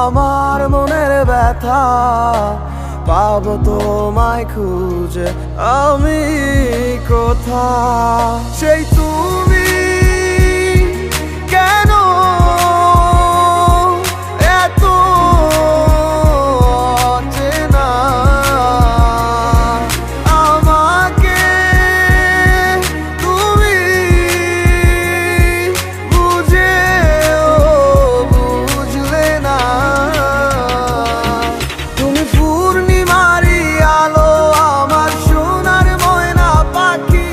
আমার মনের ব্যথা পাবো তোমায় খুঁজে আমি কোথা সেই তুমি কেন এত অচেনা আমাকে তুমি বুঝলে না তুমি পূর্ণিমারি আলো আমার সোনার ময়না পাখি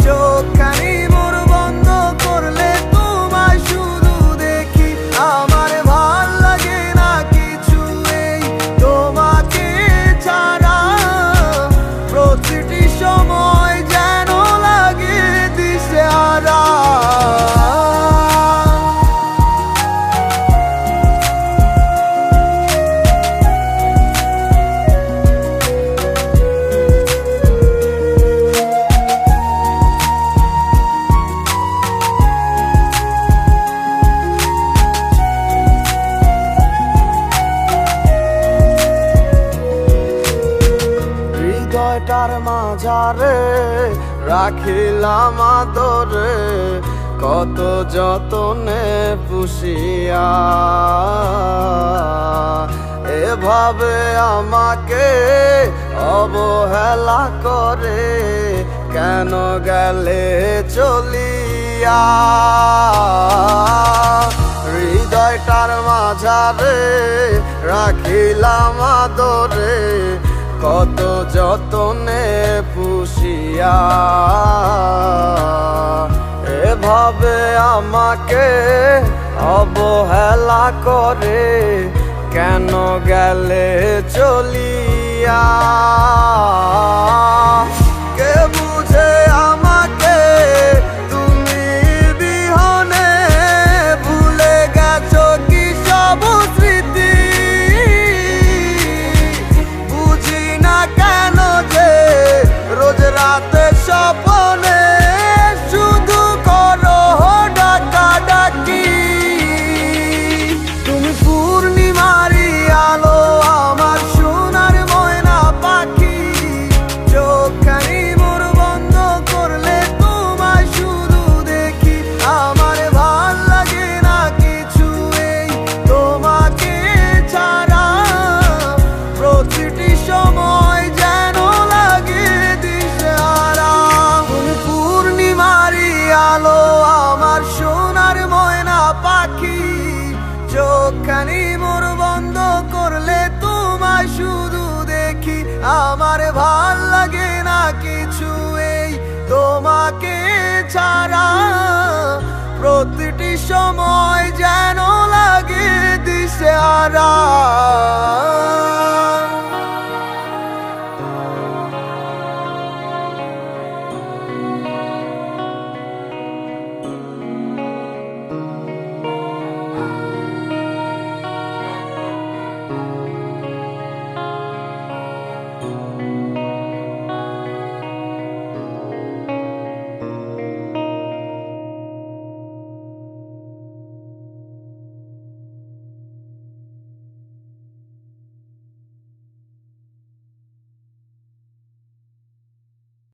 চোখখানি মোর বন্ধ করলে তোমায় শুধু দেখি আমার ভাল লাগে না কিছু এই তোমাকে ছাড়া প্রতিটি সময় যেন লাগে দিশেহারা হৃদয়টার মাঝারে রাখিলাম আদরে কত যতনে পুষিয়া এভাবে আমাকে অবহেলা করে কেন গেলে চলিয়া হৃদয়টার মাঝারে রাখিলাম আদরে কত যতনে পুষিয়া এভাবে আমাকে অবহেলা করে কেন গেলে চলিয়া কে বুঝে আমাকে তুমি বিহনে ভুলে গেছো কি সব স্মৃতি কেন যে রোজ রাতে স্বপ্নে শুধু করো ডাকাডাকি তুমি পূর্ণিমারি আলো আমার সোনার ময়না পাখি চোখখানি মোর বন্ধ করলে তোমায় শুধু দেখি আমার ভাল লাগে না কিছু এই তোমাকে ছাড়া প্রতিটি সময় আলো আমার সোনার ময়না পাখি চোখখানি মোর বন্ধ করলে তোমায় শুধু দেখি আমার ভাল লাগে না কিছু এই তোমাকে ছাড়া প্রতিটি সময় যেন লাগে দিশেহারা।